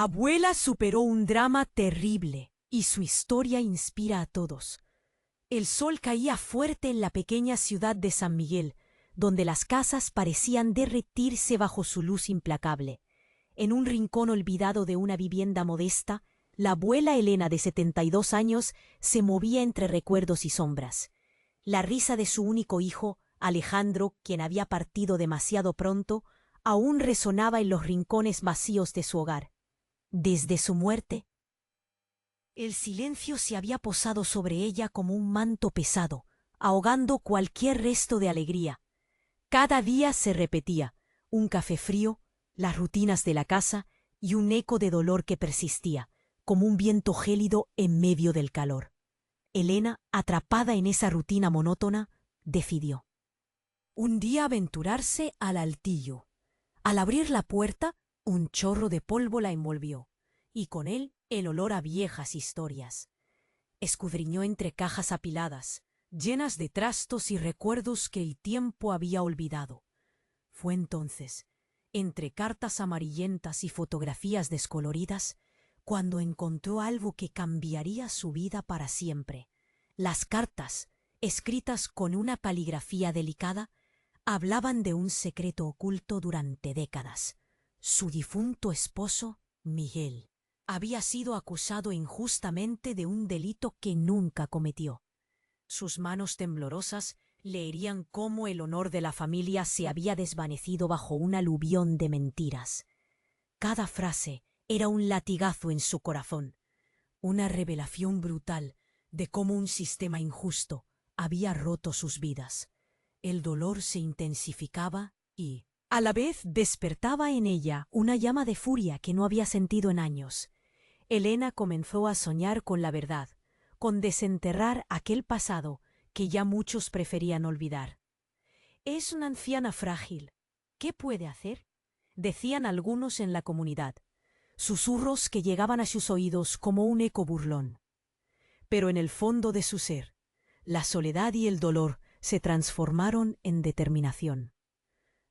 Abuela superó un drama terrible y su historia inspira a todos. El sol caía fuerte en la pequeña ciudad de San Miguel, donde las casas parecían derretirse bajo su luz implacable. En un rincón olvidado de una vivienda modesta, la abuela Elena de 72 años se movía entre recuerdos y sombras. La risa de su único hijo, Alejandro, quien había partido demasiado pronto, aún resonaba en los rincones vacíos de su hogar. Desde su muerte, el silencio se había posado sobre ella como un manto pesado, ahogando cualquier resto de alegría. Cada día se repetía, un café frío, las rutinas de la casa y un eco de dolor que persistía, como un viento gélido en medio del calor. Elena, atrapada en esa rutina monótona, decidió un día aventurarse al altillo. Al abrir la puerta, un chorro de polvo la envolvió, y con él el olor a viejas historias. Escudriñó entre cajas apiladas, llenas de trastos y recuerdos que el tiempo había olvidado. Fue entonces, entre cartas amarillentas y fotografías descoloridas, cuando encontró algo que cambiaría su vida para siempre. Las cartas, escritas con una caligrafía delicada, hablaban de un secreto oculto durante décadas. Su difunto esposo, Miguel, había sido acusado injustamente de un delito que nunca cometió. Sus manos temblorosas leerían cómo el honor de la familia se había desvanecido bajo un aluvión de mentiras. Cada frase era un latigazo en su corazón, una revelación brutal de cómo un sistema injusto había roto sus vidas. El dolor se intensificaba y, a la vez, despertaba en ella una llama de furia que no había sentido en años. Elena comenzó a soñar con la verdad, con desenterrar aquel pasado que ya muchos preferían olvidar. Es una anciana frágil. ¿Qué puede hacer?, decían algunos en la comunidad, susurros que llegaban a sus oídos como un eco burlón. Pero en el fondo de su ser, la soledad y el dolor se transformaron en determinación.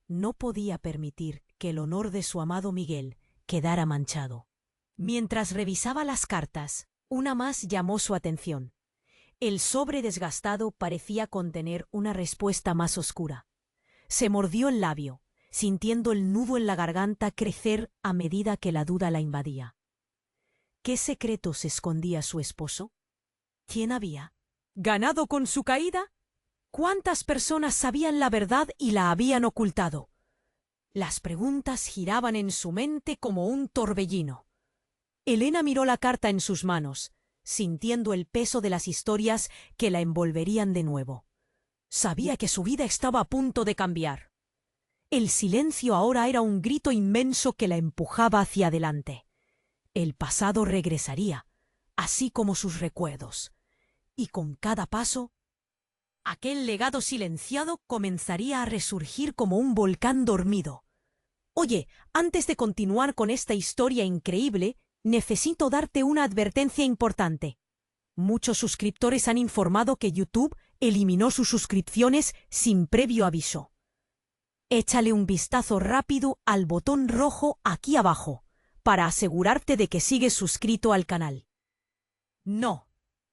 No podía permitir que el honor de su amado Miguel quedara manchado. Mientras revisaba las cartas, una más llamó su atención. El sobre desgastado parecía contener una respuesta más oscura. Se mordió el labio, sintiendo el nudo en la garganta crecer a medida que la duda la invadía. ¿Qué secretos escondía su esposo? ¿Quién había ganado con su caída? ¿Cuántas personas sabían la verdad y la habían ocultado? Las preguntas giraban en su mente como un torbellino. Elena miró la carta en sus manos, sintiendo el peso de las historias que la envolverían de nuevo. Sabía que su vida estaba a punto de cambiar. El silencio ahora era un grito inmenso que la empujaba hacia adelante. El pasado regresaría, así como sus recuerdos. Y con cada paso, aquel legado silenciado comenzaría a resurgir como un volcán dormido. Oye, antes de continuar con esta historia increíble, necesito darte una advertencia importante. Muchos suscriptores han informado que YouTube eliminó sus suscripciones sin previo aviso. Échale un vistazo rápido al botón rojo aquí abajo, para asegurarte de que sigues suscrito al canal. No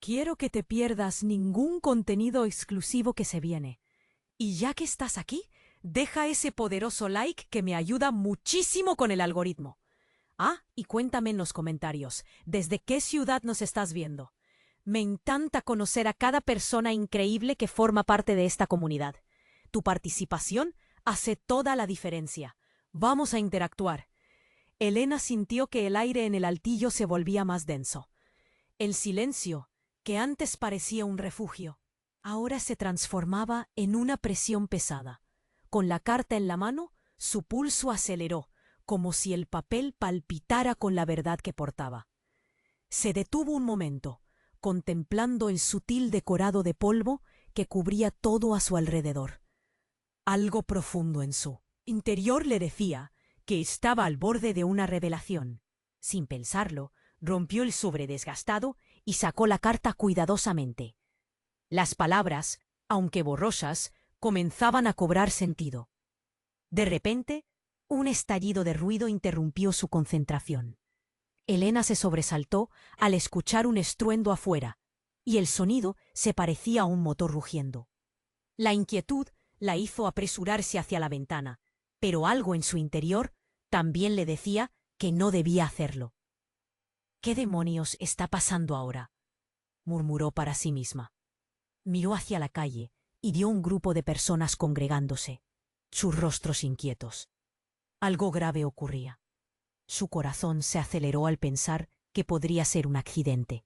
quiero que te pierdas ningún contenido exclusivo que se viene. Y ya que estás aquí, deja ese poderoso like que me ayuda muchísimo con el algoritmo. Ah, y cuéntame en los comentarios, ¿desde qué ciudad nos estás viendo? Me encanta conocer a cada persona increíble que forma parte de esta comunidad. Tu participación hace toda la diferencia. Vamos a interactuar. Elena sintió que el aire en el altillo se volvía más denso. El silencio, que antes parecía un refugio, ahora se transformaba en una presión pesada. Con la carta en la mano, su pulso aceleró, como si el papel palpitara con la verdad que portaba. Se detuvo un momento, contemplando el sutil decorado de polvo que cubría todo a su alrededor. Algo profundo en su interior le decía que estaba al borde de una revelación. Sin pensarlo, rompió el sobre desgastado y sacó la carta cuidadosamente. Las palabras, aunque borrosas, comenzaban a cobrar sentido. De repente, un estallido de ruido interrumpió su concentración. Elena se sobresaltó al escuchar un estruendo afuera, y el sonido se parecía a un motor rugiendo. La inquietud la hizo apresurarse hacia la ventana, pero algo en su interior también le decía que no debía hacerlo. «¿Qué demonios está pasando ahora?», murmuró para sí misma. Miró hacia la calle y vio un grupo de personas congregándose, sus rostros inquietos. Algo grave ocurría. Su corazón se aceleró al pensar que podría ser un accidente.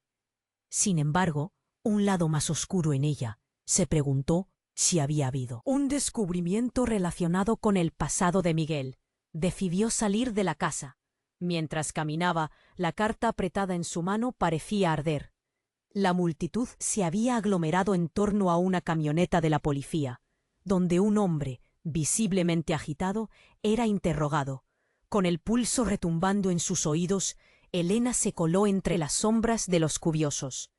Sin embargo, un lado más oscuro en ella se preguntó si había habido un descubrimiento relacionado con el pasado de Miguel. Decidió salir de la casa. Mientras caminaba, la carta apretada en su mano parecía arder. La multitud se había aglomerado en torno a una camioneta de la policía, donde un hombre, visiblemente agitado, era interrogado. Con el pulso retumbando en sus oídos, Elena se coló entre las sombras de los cubiosos.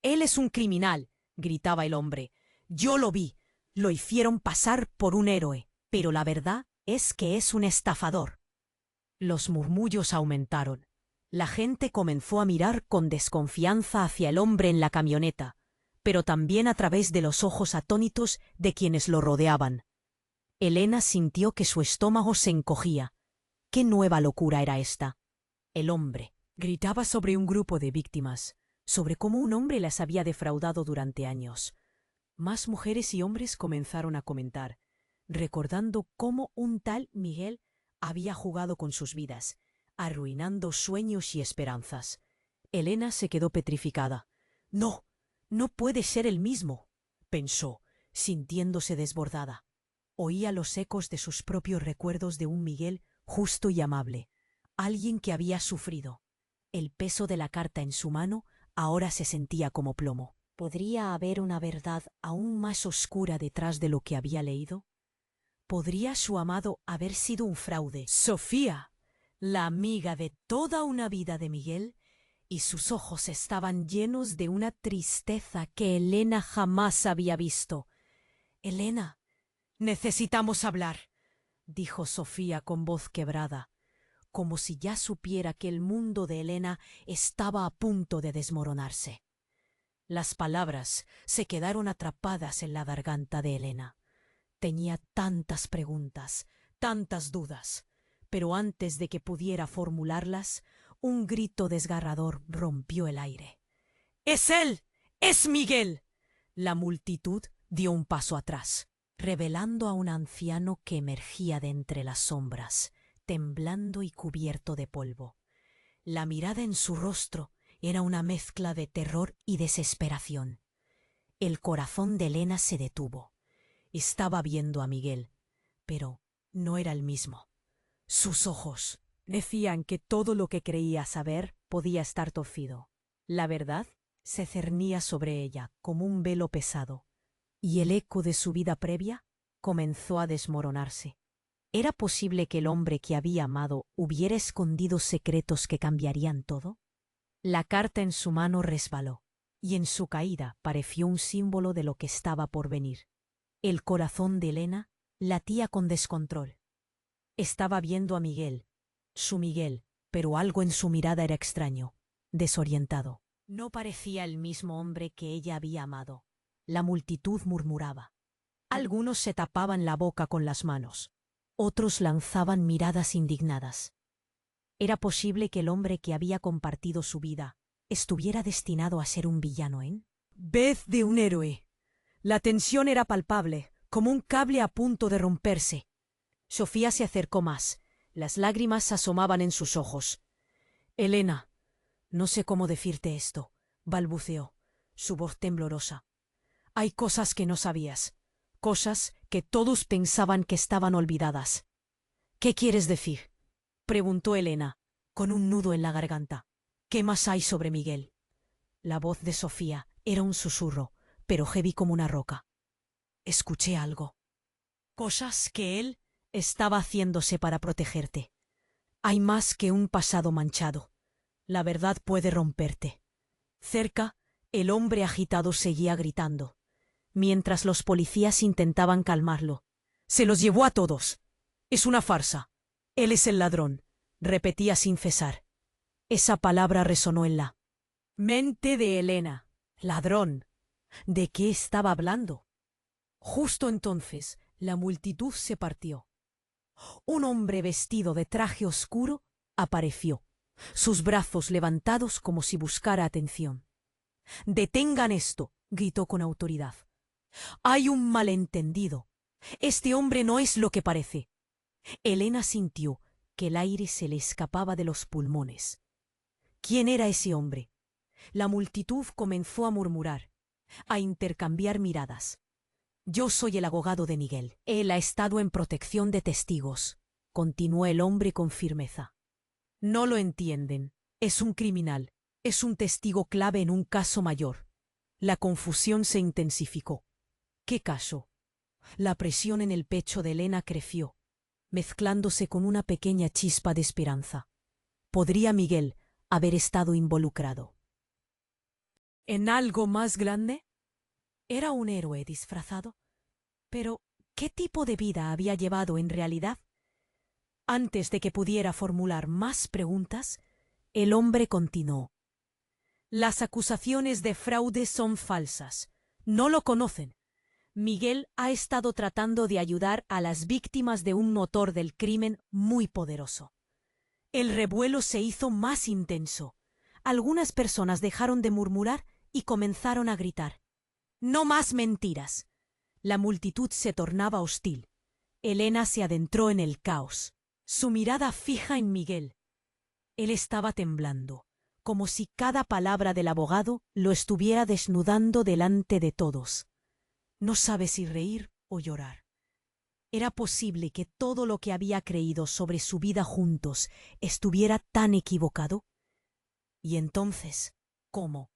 «Él es un criminal», gritaba el hombre. «Yo lo vi. Lo hicieron pasar por un héroe, pero la verdad es que es un estafador». Los murmullos aumentaron. La gente comenzó a mirar con desconfianza hacia el hombre en la camioneta, pero también a través de los ojos atónitos de quienes lo rodeaban. Elena sintió que su estómago se encogía. ¿Qué nueva locura era esta? El hombre gritaba sobre un grupo de víctimas, sobre cómo un hombre las había defraudado durante años. Más mujeres y hombres comenzaron a comentar, recordando cómo un tal Miguel había jugado con sus vidas, arruinando sueños y esperanzas. Elena se quedó petrificada. «No, no puede ser el mismo», pensó, sintiéndose desbordada. Oía los ecos de sus propios recuerdos de un Miguel justo y amable, alguien que había sufrido. El peso de la carta en su mano ahora se sentía como plomo. ¿Podría haber una verdad aún más oscura detrás de lo que había leído? ¿Podría su amado haber sido un fraude? Sofía, la amiga de toda una vida de Miguel, y sus ojos estaban llenos de una tristeza que Elena jamás había visto. «Elena, necesitamos hablar», dijo Sofía con voz quebrada, como si ya supiera que el mundo de Elena estaba a punto de desmoronarse. Las palabras se quedaron atrapadas en la garganta de Elena. Tenía tantas preguntas, tantas dudas, pero antes de que pudiera formularlas, un grito desgarrador rompió el aire. «¡Es él! ¡Es Miguel!». La multitud dio un paso atrás, revelando a un anciano que emergía de entre las sombras, temblando y cubierto de polvo. La mirada en su rostro era una mezcla de terror y desesperación. El corazón de Elena se detuvo. Estaba viendo a Miguel, pero no era el mismo. Sus ojos decían que todo lo que creía saber podía estar torcido. La verdad se cernía sobre ella como un velo pesado, y el eco de su vida previa comenzó a desmoronarse. ¿Era posible que el hombre que había amado hubiera escondido secretos que cambiarían todo? La carta en su mano resbaló, y en su caída pareció un símbolo de lo que estaba por venir. El corazón de Elena latía con descontrol. Estaba viendo a Miguel, su Miguel, pero algo en su mirada era extraño, desorientado. No parecía el mismo hombre que ella había amado. La multitud murmuraba. Algunos se tapaban la boca con las manos. Otros lanzaban miradas indignadas. ¿Era posible que el hombre que había compartido su vida estuviera destinado a ser un villano en vez de un héroe? La tensión era palpable, como un cable a punto de romperse. Sofía se acercó más. Las lágrimas asomaban en sus ojos. «Elena, no sé cómo decirte esto», balbuceó, su voz temblorosa. «Hay cosas que no sabías, cosas que todos pensaban que estaban olvidadas». «¿Qué quieres decir?», preguntó Elena, con un nudo en la garganta. «¿Qué más hay sobre Miguel?». La voz de Sofía era un susurro, pero heavy como una roca. «Escuché algo. Cosas que él estaba haciéndose para protegerte. Hay más que un pasado manchado. La verdad puede romperte». Cerca, el hombre agitado seguía gritando, mientras los policías intentaban calmarlo. «Se los llevó a todos. Es una farsa. Él es el ladrón», repetía sin cesar. Esa palabra resonó en la mente de Elena. Ladrón. ¿De qué estaba hablando? Justo entonces, la multitud se partió. Un hombre vestido de traje oscuro apareció, sus brazos levantados como si buscara atención. «Detengan esto», gritó con autoridad. «Hay un malentendido. Este hombre no es lo que parece». Elena sintió que el aire se le escapaba de los pulmones. ¿Quién era ese hombre? La multitud comenzó a murmurar, a intercambiar miradas. «Yo soy el abogado de Miguel. Él ha estado en protección de testigos», continuó el hombre con firmeza. «No lo entienden. Es un criminal. Es un testigo clave en un caso mayor». La confusión se intensificó. ¿Qué caso? La presión en el pecho de Elena creció, mezclándose con una pequeña chispa de esperanza. ¿Podría Miguel haber estado involucrado en algo más grande? ¿Era un héroe disfrazado? Pero, ¿qué tipo de vida había llevado en realidad? Antes de que pudiera formular más preguntas, el hombre continuó. «Las acusaciones de fraude son falsas. No lo conocen. Miguel ha estado tratando de ayudar a las víctimas de un motor del crimen muy poderoso». El revuelo se hizo más intenso. Algunas personas dejaron de murmurar y comenzaron a gritar. «¡No más mentiras!». La multitud se tornaba hostil. Elena se adentró en el caos, su mirada fija en Miguel. Él estaba temblando, como si cada palabra del abogado lo estuviera desnudando delante de todos. No sabe si reír o llorar. ¿Era posible que todo lo que había creído sobre su vida juntos estuviera tan equivocado? Y entonces, ¿cómo?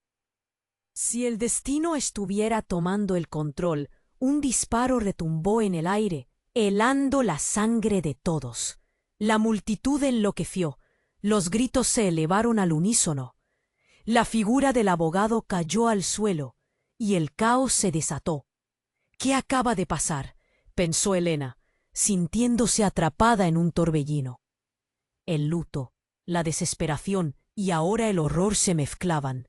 Si el destino estuviera tomando el control, un disparo retumbó en el aire, helando la sangre de todos. La multitud enloqueció. Los gritos se elevaron al unísono. La figura del abogado cayó al suelo y el caos se desató. «¿Qué acaba de pasar?», pensó Elena, sintiéndose atrapada en un torbellino. El luto, la desesperación y ahora el horror se mezclaban.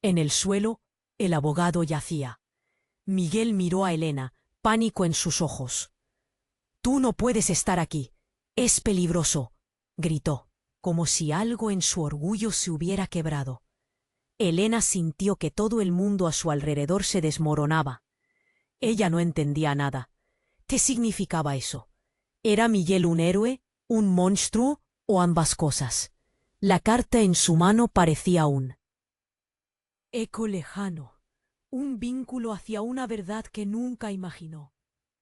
En el suelo, el abogado yacía. Miguel miró a Elena, pánico en sus ojos. «Tú no puedes estar aquí. Es peligroso», gritó, como si algo en su orgullo se hubiera quebrado. Elena sintió que todo el mundo a su alrededor se desmoronaba. Ella no entendía nada. ¿Qué significaba eso? ¿Era Miguel un héroe, un monstruo o ambas cosas? La carta en su mano parecía un eco lejano, un vínculo hacia una verdad que nunca imaginó.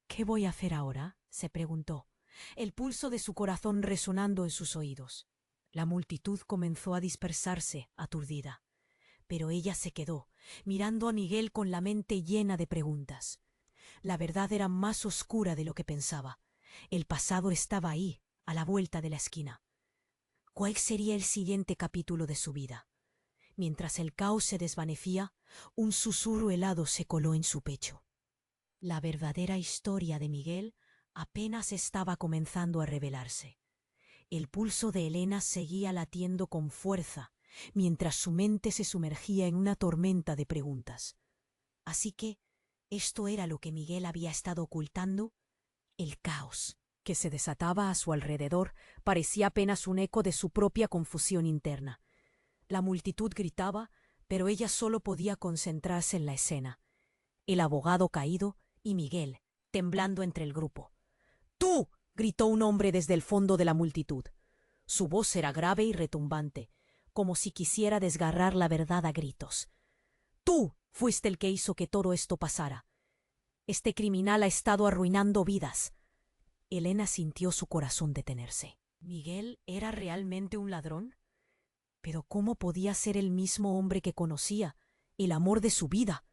«¿Qué voy a hacer ahora?», se preguntó, el pulso de su corazón resonando en sus oídos. La multitud comenzó a dispersarse, aturdida, pero ella se quedó, mirando a Miguel con la mente llena de preguntas. La verdad era más oscura de lo que pensaba. El pasado estaba ahí, a la vuelta de la esquina. ¿Cuál sería el siguiente capítulo de su vida? Mientras el caos se desvanecía, un susurro helado se coló en su pecho. La verdadera historia de Miguel apenas estaba comenzando a revelarse. El pulso de Elena seguía latiendo con fuerza, mientras su mente se sumergía en una tormenta de preguntas. Así que, ¿esto era lo que Miguel había estado ocultando? El caos que se desataba a su alrededor parecía apenas un eco de su propia confusión interna. La multitud gritaba, pero ella solo podía concentrarse en la escena. El abogado caído y Miguel, temblando entre el grupo. «¡Tú!», gritó un hombre desde el fondo de la multitud. Su voz era grave y retumbante, como si quisiera desgarrar la verdad a gritos. «Tú fuiste el que hizo que todo esto pasara. Este criminal ha estado arruinando vidas». Elena sintió su corazón detenerse. ¿Miguel era realmente un ladrón? Pero ¿cómo podía ser el mismo hombre que conocía, el amor de su vida?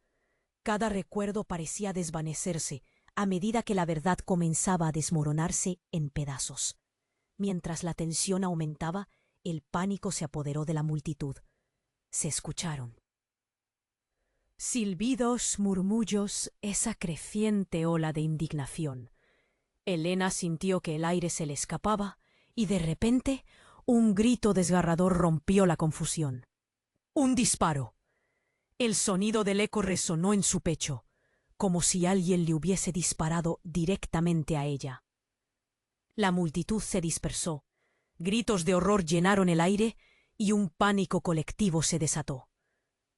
Cada recuerdo parecía desvanecerse a medida que la verdad comenzaba a desmoronarse en pedazos. Mientras la tensión aumentaba, el pánico se apoderó de la multitud. Se escucharon silbidos, murmullos, esa creciente ola de indignación. Elena sintió que el aire se le escapaba y de repente Un grito desgarrador rompió la confusión. Un disparo. El sonido del eco resonó en su pecho, como si alguien le hubiese disparado directamente a ella. La multitud se dispersó, gritos de horror llenaron el aire y un pánico colectivo se desató.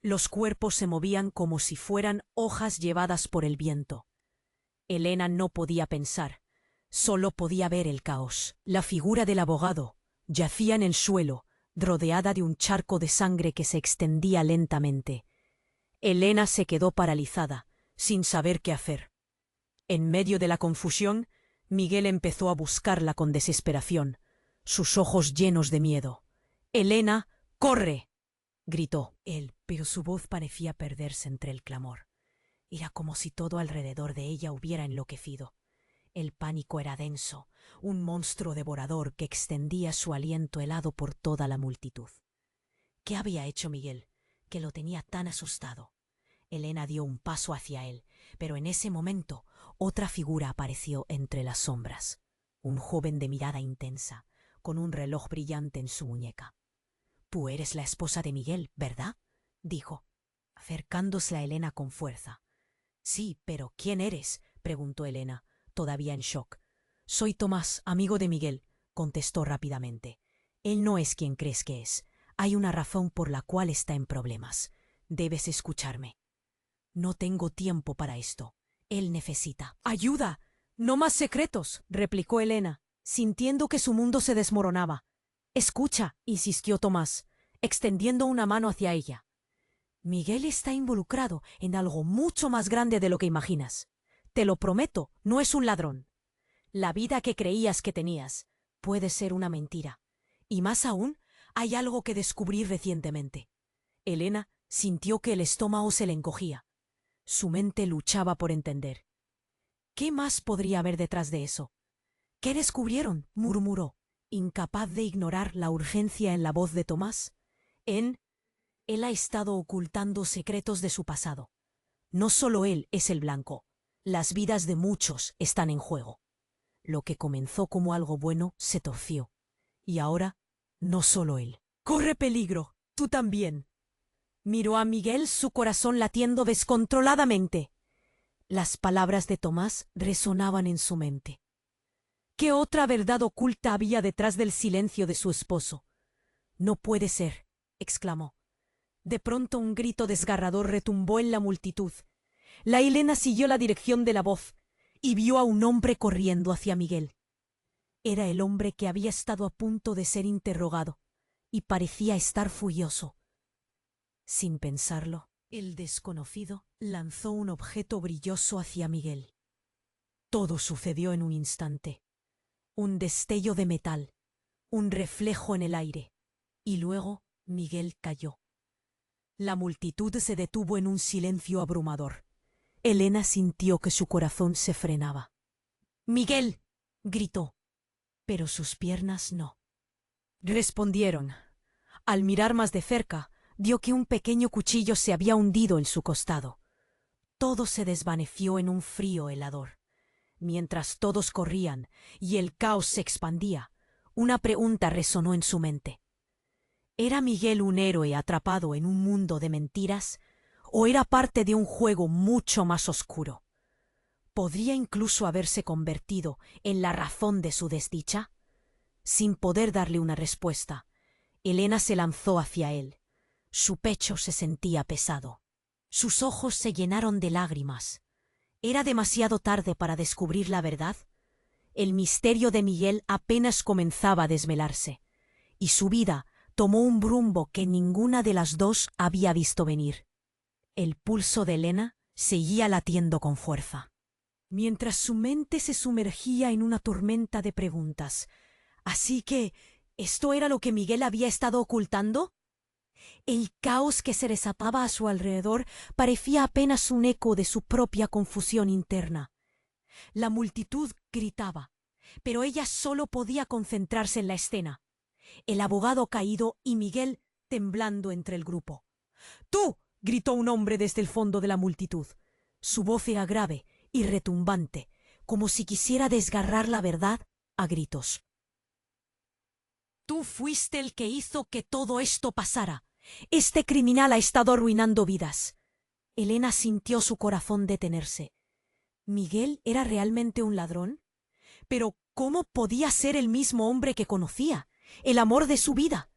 Los cuerpos se movían como si fueran hojas llevadas por el viento. Elena no podía pensar, solo podía ver el caos. La figura del abogado yacía en el suelo, rodeada de un charco de sangre que se extendía lentamente. Elena se quedó paralizada, sin saber qué hacer. En medio de la confusión, Miguel empezó a buscarla con desesperación, sus ojos llenos de miedo. «¡Elena, corre!», gritó él, pero su voz parecía perderse entre el clamor. Era como si todo alrededor de ella hubiera enloquecido. El pánico era denso, un monstruo devorador que extendía su aliento helado por toda la multitud. ¿Qué había hecho Miguel, que lo tenía tan asustado? Elena dio un paso hacia él, pero en ese momento otra figura apareció entre las sombras. Un joven de mirada intensa, con un reloj brillante en su muñeca. «Tú eres la esposa de Miguel, ¿verdad?», dijo, acercándose a Elena con fuerza. «Sí, pero ¿quién eres?», preguntó Elena, todavía en shock. «Soy Tomás, amigo de Miguel», contestó rápidamente. «Él no es quien crees que es. Hay una razón por la cual está en problemas. Debes escucharme». «No tengo tiempo para esto. Él necesita ayuda. No más secretos», replicó Elena, sintiendo que su mundo se desmoronaba. «Escucha», insistió Tomás, extendiendo una mano hacia ella. «Miguel está involucrado en algo mucho más grande de lo que imaginas. Te lo prometo, no es un ladrón. La vida que creías que tenías puede ser una mentira. Y más aún, hay algo que descubrí recientemente». Elena sintió que el estómago se le encogía. Su mente luchaba por entender. ¿Qué más podría haber detrás de eso? «¿Qué descubrieron?», murmuró, incapaz de ignorar la urgencia en la voz de Tomás. Él ha estado ocultando secretos de su pasado. No solo él es el blanco. Las vidas de muchos están en juego. Lo que comenzó como algo bueno se torció. Y ahora, no solo él. «¡Corre peligro! ¡Tú también!», miró a Miguel, su corazón latiendo descontroladamente. Las palabras de Tomás resonaban en su mente. ¿Qué otra verdad oculta había detrás del silencio de su esposo? «No puede ser», exclamó. De pronto un grito desgarrador retumbó en la multitud. La Elena siguió la dirección de la voz y vio a un hombre corriendo hacia Miguel. Era el hombre que había estado a punto de ser interrogado y parecía estar furioso. Sin pensarlo, el desconocido lanzó un objeto brilloso hacia Miguel. Todo sucedió en un instante. Un destello de metal, un reflejo en el aire, y luego Miguel cayó. La multitud se detuvo en un silencio abrumador. Elena sintió que su corazón se frenaba. «¡Miguel!», gritó, pero sus piernas no respondieron. Al mirar más de cerca, vio que un pequeño cuchillo se había hundido en su costado. Todo se desvaneció en un frío helador. Mientras todos corrían y el caos se expandía, una pregunta resonó en su mente. ¿Era Miguel un héroe atrapado en un mundo de mentiras o era parte de un juego mucho más oscuro? ¿Podría incluso haberse convertido en la razón de su desdicha? Sin poder darle una respuesta, Elena se lanzó hacia él. Su pecho se sentía pesado. Sus ojos se llenaron de lágrimas. ¿Era demasiado tarde para descubrir la verdad? El misterio de Miguel apenas comenzaba a desvelarse, y su vida tomó un rumbo que ninguna de las dos había visto venir. El pulso de Elena seguía latiendo con fuerza, mientras su mente se sumergía en una tormenta de preguntas. ¿Así que esto era lo que Miguel había estado ocultando? El caos que se desataba a su alrededor parecía apenas un eco de su propia confusión interna. La multitud gritaba, pero ella solo podía concentrarse en la escena. El abogado caído y Miguel temblando entre el grupo. «¡Tú!», gritó un hombre desde el fondo de la multitud. Su voz era grave y retumbante, como si quisiera desgarrar la verdad a gritos. Tú fuiste el que hizo que todo esto pasara. Este criminal ha estado arruinando vidas. Elena sintió su corazón detenerse. ¿Miguel era realmente un ladrón? Pero ¿cómo podía ser el mismo hombre que conocía, el amor de su vida?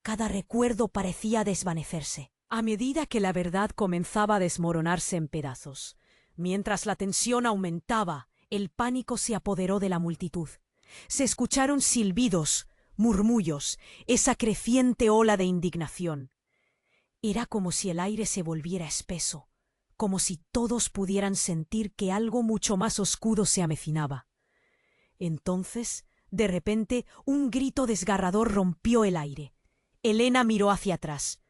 Cada recuerdo parecía desvanecerse, a medida que la verdad comenzaba a desmoronarse en pedazos. Mientras la tensión aumentaba, el pánico se apoderó de la multitud. Se escucharon silbidos, murmullos, esa creciente ola de indignación. Era como si el aire se volviera espeso, como si todos pudieran sentir que algo mucho más oscuro se avecinaba. Entonces, de repente, un grito desgarrador rompió el aire. Elena miró hacia atrás.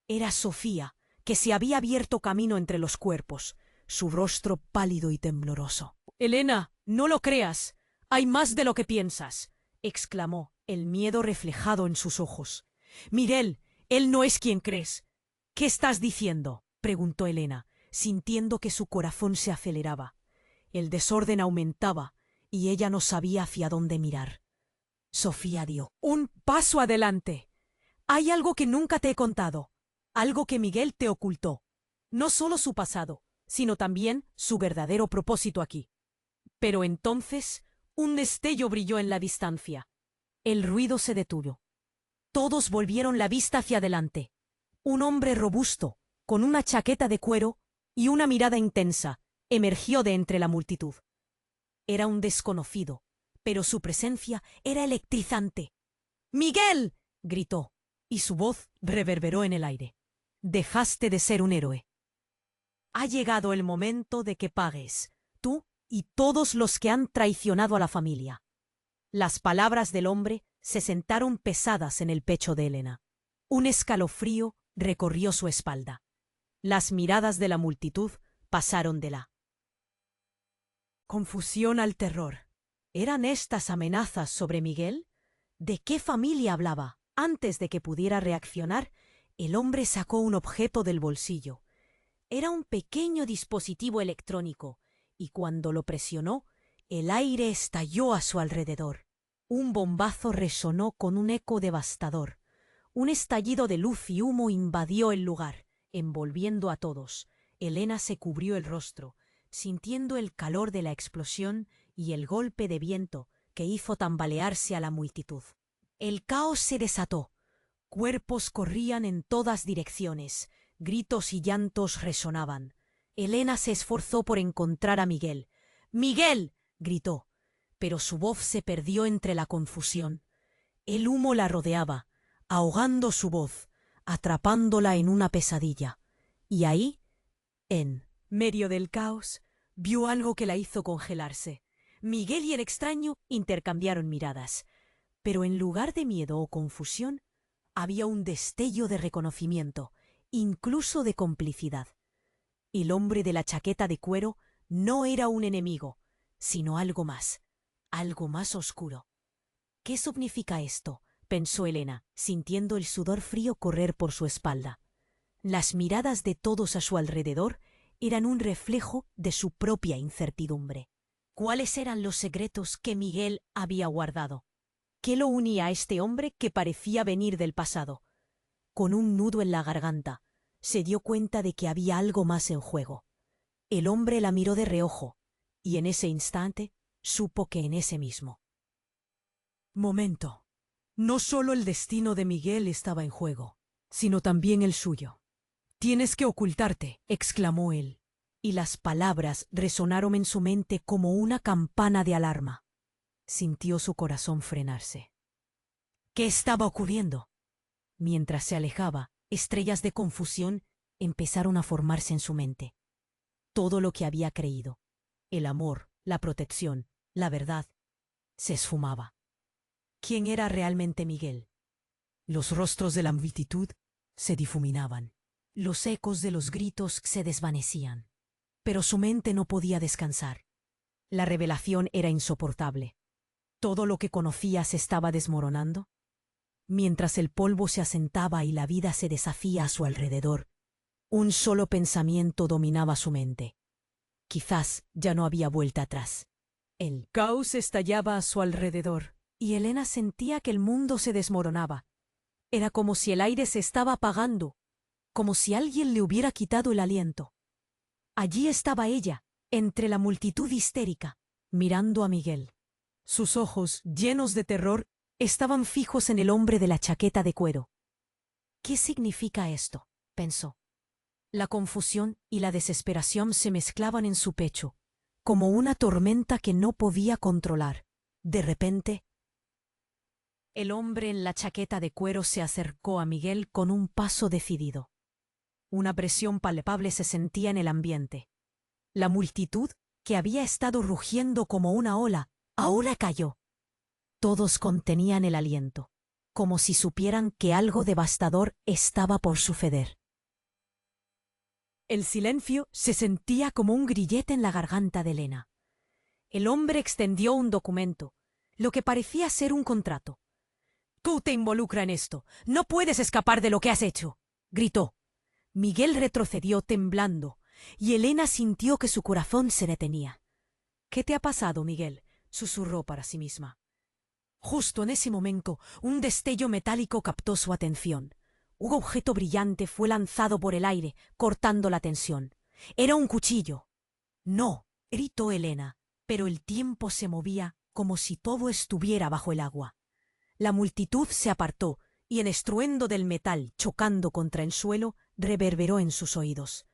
Era Sofía, que se había abierto camino entre los cuerpos, su rostro pálido y tembloroso. «Elena, no lo creas. Hay más de lo que piensas», exclamó, el miedo reflejado en sus ojos. «Miguel, él no es quien crees». «¿Qué estás diciendo?», preguntó Elena, sintiendo que su corazón se aceleraba. El desorden aumentaba, y ella no sabía hacia dónde mirar. Sofía dio un paso adelante. «Hay algo que nunca te he contado, algo que Miguel te ocultó. No solo su pasado, sino también su verdadero propósito aquí». Pero entonces un destello brilló en la distancia. El ruido se detuvo. Todos volvieron la vista hacia adelante. Un hombre robusto, con una chaqueta de cuero y una mirada intensa, emergió de entre la multitud. Era un desconocido, pero su presencia era electrizante. «¡Miguel!», gritó, y su voz reverberó en el aire. «Dejaste de ser un héroe. Ha llegado el momento de que pagues, tú y todos los que han traicionado a la familia». Las palabras del hombre se sentaron pesadas en el pecho de Elena. Un escalofrío recorrió su espalda. Las miradas de la multitud pasaron de la confusión al terror. ¿Eran estas amenazas sobre Miguel? ¿De qué familia hablaba? Antes de que pudiera reaccionar, el hombre sacó un objeto del bolsillo. Era un pequeño dispositivo electrónico, y cuando lo presionó, el aire estalló a su alrededor. Un bombazo resonó con un eco devastador. Un estallido de luz y humo invadió el lugar, envolviendo a todos. Elena se cubrió el rostro, sintiendo el calor de la explosión y el golpe de viento que hizo tambalearse a la multitud. El caos se desató. Cuerpos corrían en todas direcciones, gritos y llantos resonaban. Elena se esforzó por encontrar a Miguel. «¡Miguel!», gritó, pero su voz se perdió entre la confusión. El humo la rodeaba, ahogando su voz, atrapándola en una pesadilla. Y ahí, en medio del caos, vio algo que la hizo congelarse. Miguel y el extraño intercambiaron miradas, pero en lugar de miedo o confusión, había un destello de reconocimiento, incluso de complicidad. El hombre de la chaqueta de cuero no era un enemigo, sino algo más oscuro. «¿Qué significa esto?», pensó Elena, sintiendo el sudor frío correr por su espalda. Las miradas de todos a su alrededor eran un reflejo de su propia incertidumbre. ¿Cuáles eran los secretos que Miguel había guardado? ¿Qué lo unía a este hombre que parecía venir del pasado? Con un nudo en la garganta, se dio cuenta de que había algo más en juego. El hombre la miró de reojo, y en ese instante supo que en ese mismo momento, no solo el destino de Miguel estaba en juego, sino también el suyo. «Tienes que ocultarte», exclamó él, y las palabras resonaron en su mente como una campana de alarma. Sintió su corazón frenarse. ¿Qué estaba ocurriendo? Mientras se alejaba, estrellas de confusión empezaron a formarse en su mente. Todo lo que había creído, el amor, la protección, la verdad, se esfumaba. ¿Quién era realmente Miguel? Los rostros de la multitud se difuminaban. Los ecos de los gritos se desvanecían. Pero su mente no podía descansar. La revelación era insoportable. Todo lo que conocía se estaba desmoronando. Mientras el polvo se asentaba y la vida se deshacía a su alrededor, un solo pensamiento dominaba su mente. Quizás ya no había vuelta atrás. El caos estallaba a su alrededor, y Elena sentía que el mundo se desmoronaba. Era como si el aire se estaba apagando, como si alguien le hubiera quitado el aliento. Allí estaba ella, entre la multitud histérica, mirando a Miguel. Sus ojos, llenos de terror, estaban fijos en el hombre de la chaqueta de cuero. ¿Qué significa esto?, pensó. La confusión y la desesperación se mezclaban en su pecho, como una tormenta que no podía controlar. De repente, el hombre en la chaqueta de cuero se acercó a Miguel con un paso decidido. Una presión palpable se sentía en el ambiente. La multitud, que había estado rugiendo como una ola, ahora calló. Todos contenían el aliento, como si supieran que algo devastador estaba por suceder. El silencio se sentía como un grillete en la garganta de Elena. El hombre extendió un documento, lo que parecía ser un contrato. «Tú te involucras en esto. No puedes escapar de lo que has hecho», gritó. Miguel retrocedió temblando, y Elena sintió que su corazón se detenía. «¿Qué te ha pasado, Miguel?», susurró para sí misma. Justo en ese momento, un destello metálico captó su atención. Un objeto brillante fue lanzado por el aire, cortando la tensión. Era un cuchillo. «No», gritó Elena, pero el tiempo se movía como si todo estuviera bajo el agua. La multitud se apartó, y el estruendo del metal chocando contra el suelo reverberó en sus oídos.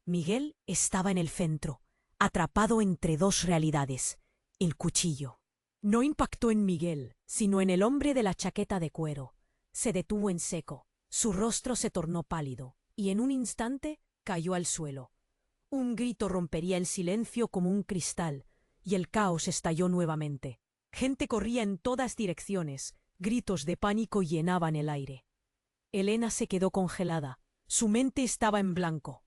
Miguel estaba en el centro, atrapado entre dos realidades: el cuchillo. No impactó en Miguel, sino en el hombre de la chaqueta de cuero. Se detuvo en seco, su rostro se tornó pálido, y en un instante cayó al suelo. Un grito rompería el silencio como un cristal, y el caos estalló nuevamente. Gente corría en todas direcciones, gritos de pánico llenaban el aire. Elena se quedó congelada, su mente estaba en blanco.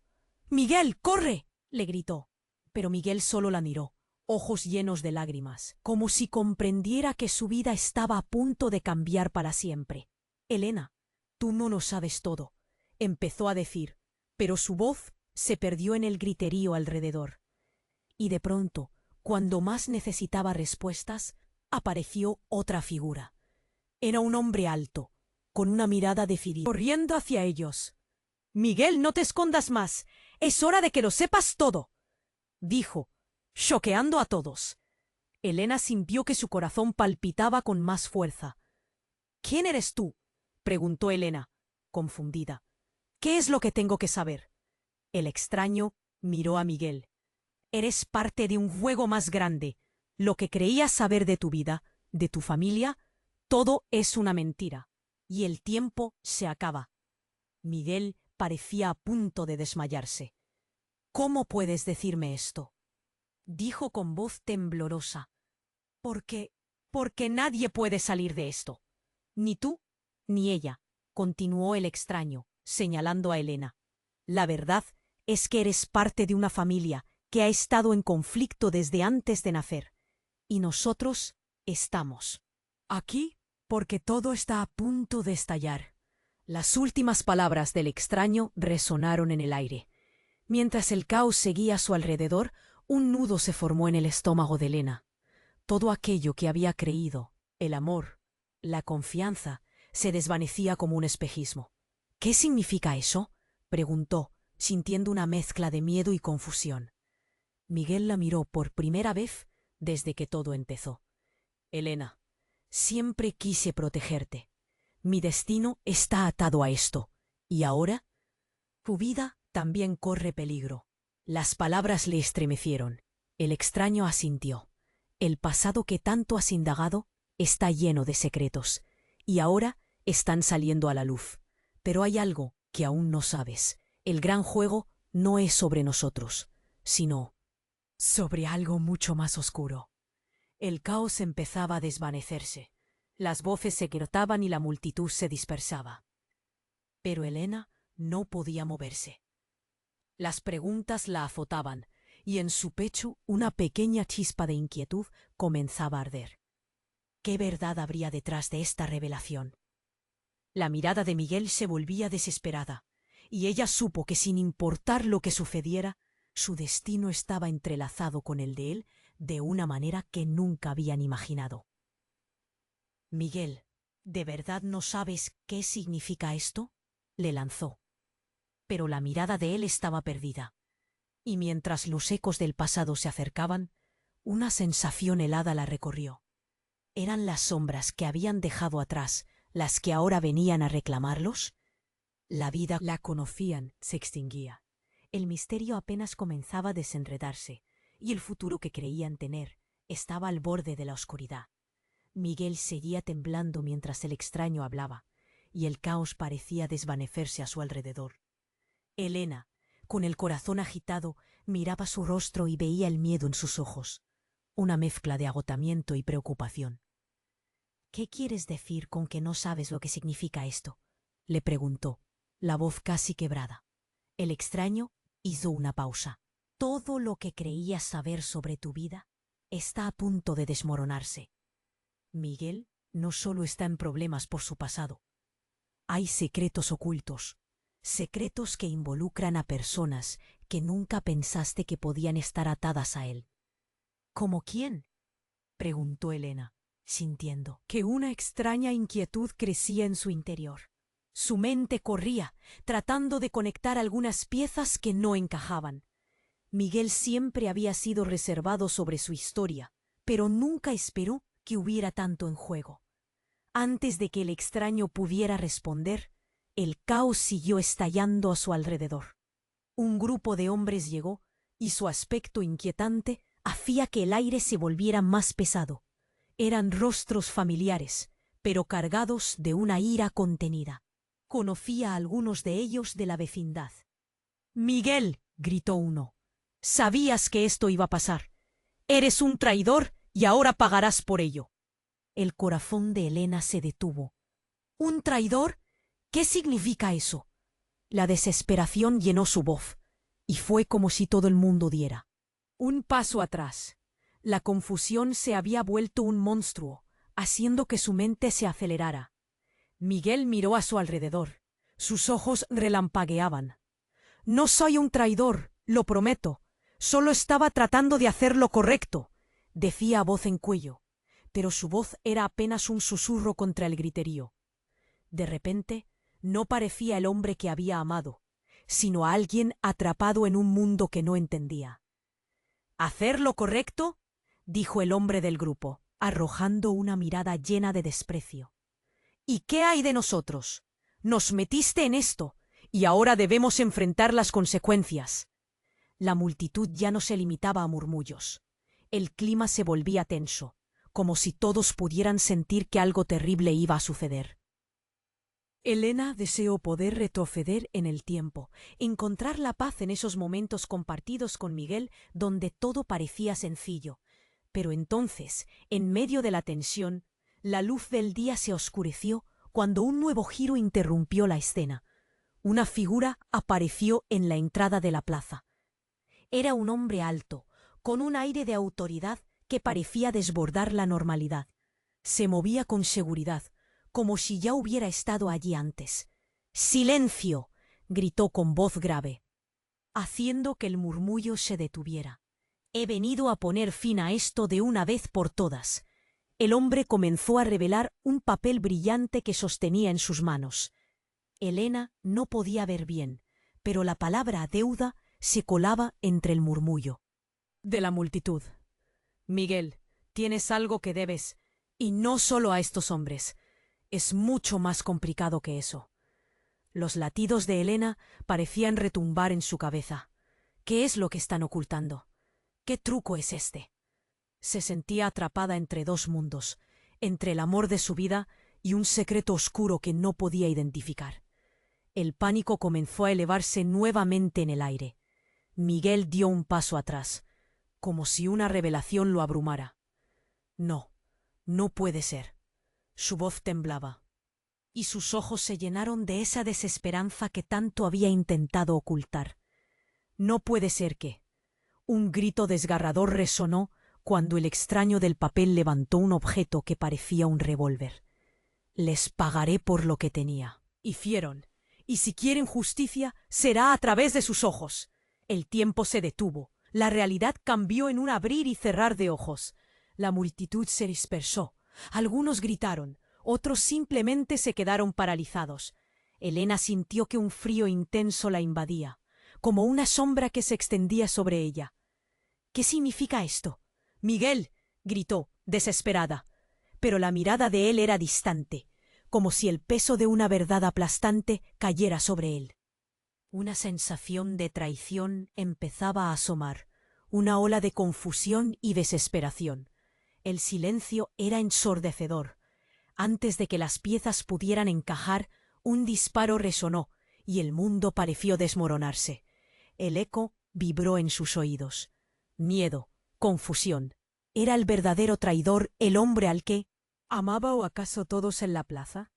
«¡Miguel, corre!», le gritó, pero Miguel solo la miró, ojos llenos de lágrimas, como si comprendiera que su vida estaba a punto de cambiar para siempre. «Elena, tú no lo sabes todo», empezó a decir, pero su voz se perdió en el griterío alrededor. Y de pronto, cuando más necesitaba respuestas, apareció otra figura. Era un hombre alto, con una mirada decidida, corriendo hacia ellos. «Miguel, no te escondas más. Es hora de que lo sepas todo», dijo, choqueando a todos. Elena sintió que su corazón palpitaba con más fuerza. «¿Quién eres tú?», preguntó Elena, confundida. «¿Qué es lo que tengo que saber?». El extraño miró a Miguel. «Eres parte de un juego más grande. Lo que creías saber de tu vida, de tu familia, todo es una mentira. Y el tiempo se acaba». Miguel parecía a punto de desmayarse. «¿Cómo puedes decirme esto?», dijo con voz temblorosa. Porque nadie puede salir de esto. Ni tú, ni ella», continuó el extraño, señalando a Elena. «La verdad es que eres parte de una familia que ha estado en conflicto desde antes de nacer. Y nosotros estamos aquí porque todo está a punto de estallar». Las últimas palabras del extraño resonaron en el aire. Mientras el caos seguía a su alrededor, un nudo se formó en el estómago de Elena. Todo aquello que había creído, el amor, la confianza, se desvanecía como un espejismo. «¿Qué significa eso?», preguntó, sintiendo una mezcla de miedo y confusión. Miguel la miró por primera vez desde que todo empezó. «Elena, siempre quise protegerte. Mi destino está atado a esto. ¿Y ahora? Tu vida también corre peligro». Las palabras le estremecieron. El extraño asintió. «El pasado que tanto has indagado está lleno de secretos, y ahora están saliendo a la luz. Pero hay algo que aún no sabes. El gran juego no es sobre nosotros, sino sobre algo mucho más oscuro». El caos empezaba a desvanecerse. Las voces se cortaban y la multitud se dispersaba. Pero Elena no podía moverse. Las preguntas la azotaban, y en su pecho una pequeña chispa de inquietud comenzaba a arder. ¿Qué verdad habría detrás de esta revelación? La mirada de Miguel se volvía desesperada, y ella supo que sin importar lo que sucediera, su destino estaba entrelazado con el de él de una manera que nunca habían imaginado. Miguel, ¿de verdad no sabes qué significa esto?, le lanzó. Pero la mirada de él estaba perdida. Y mientras los ecos del pasado se acercaban, una sensación helada la recorrió. ¿Eran las sombras que habían dejado atrás las que ahora venían a reclamarlos? La vida la conocían se extinguía. El misterio apenas comenzaba a desenredarse, y el futuro que creían tener estaba al borde de la oscuridad. Miguel seguía temblando mientras el extraño hablaba, y el caos parecía desvanecerse a su alrededor. Elena, con el corazón agitado, miraba su rostro y veía el miedo en sus ojos, una mezcla de agotamiento y preocupación. —¿Qué quieres decir con que no sabes lo que significa esto? —le preguntó, la voz casi quebrada. El extraño hizo una pausa. Todo lo que creías saber sobre tu vida está a punto de desmoronarse. Miguel no solo está en problemas por su pasado. Hay secretos ocultos, secretos que involucran a personas que nunca pensaste que podían estar atadas a él. —¿Cómo quién? —preguntó Elena, sintiendo que una extraña inquietud crecía en su interior. Su mente corría, tratando de conectar algunas piezas que no encajaban. Miguel siempre había sido reservado sobre su historia, pero nunca esperó que hubiera tanto en juego. Antes de que el extraño pudiera responder, el caos siguió estallando a su alrededor. Un grupo de hombres llegó, y su aspecto inquietante hacía que el aire se volviera más pesado. Eran rostros familiares, pero cargados de una ira contenida. Conocía a algunos de ellos de la vecindad. —¡Miguel! —gritó uno—. Sabías que esto iba a pasar. Eres un traidor y ahora pagarás por ello. El corazón de Elena se detuvo. —¿Un traidor? ¿Qué significa eso? La desesperación llenó su voz, y fue como si todo el mundo diera un paso atrás. La confusión se había vuelto un monstruo, haciendo que su mente se acelerara. Miguel miró a su alrededor. Sus ojos relampagueaban. —No soy un traidor, lo prometo. Solo estaba tratando de hacer lo correcto —decía a voz en cuello, pero su voz era apenas un susurro contra el griterío. De repente, no parecía el hombre que había amado, sino a alguien atrapado en un mundo que no entendía. —¿Hacer lo correcto? —dijo el hombre del grupo, arrojando una mirada llena de desprecio. —¿Y qué hay de nosotros? Nos metiste en esto, y ahora debemos enfrentar las consecuencias. La multitud ya no se limitaba a murmullos. El clima se volvía tenso, como si todos pudieran sentir que algo terrible iba a suceder. Elena deseó poder retroceder en el tiempo, encontrar la paz en esos momentos compartidos con Miguel donde todo parecía sencillo. Pero entonces, en medio de la tensión, la luz del día se oscureció cuando un nuevo giro interrumpió la escena. Una figura apareció en la entrada de la plaza. Era un hombre alto, con un aire de autoridad que parecía desbordar la normalidad. Se movía con seguridad, como si ya hubiera estado allí antes. —¡Silencio! —gritó con voz grave, haciendo que el murmullo se detuviera. He venido a poner fin a esto de una vez por todas. El hombre comenzó a revelar un papel brillante que sostenía en sus manos. Elena no podía ver bien, pero la palabra deuda se colaba entre el murmullo de la multitud. —Miguel, tienes algo que debes, y no solo a estos hombres. Es mucho más complicado que eso. Los latidos de Elena parecían retumbar en su cabeza. ¿Qué es lo que están ocultando? ¿Qué truco es este? Se sentía atrapada entre dos mundos, entre el amor de su vida y un secreto oscuro que no podía identificar. El pánico comenzó a elevarse nuevamente en el aire. Miguel dio un paso atrás, como si una revelación lo abrumara. No, no puede ser. Su voz temblaba, y sus ojos se llenaron de esa desesperanza que tanto había intentado ocultar. No puede ser que... Un grito desgarrador resonó cuando el extraño del papel levantó un objeto que parecía un revólver. Les pagaré por lo que tenía. Hicieron, y si quieren justicia, será a través de sus ojos. El tiempo se detuvo. La realidad cambió en un abrir y cerrar de ojos. La multitud se dispersó. Algunos gritaron, Otros simplemente se quedaron paralizados. Elena sintió que un frío intenso la invadía, como una sombra que se extendía sobre ella. ¿Qué significa esto? ¡Miguel! Gritó, desesperada. Pero la mirada de él era distante, como si el peso de una verdad aplastante cayera sobre él. Una sensación de traición empezaba a asomar, una ola de confusión y desesperación. El silencio era ensordecedor. Antes de que las piezas pudieran encajar, un disparo resonó y el mundo pareció desmoronarse. El eco vibró en sus oídos. Miedo, confusión. ¿Era el verdadero traidor el hombre al que amaba o acaso todos en la plaza?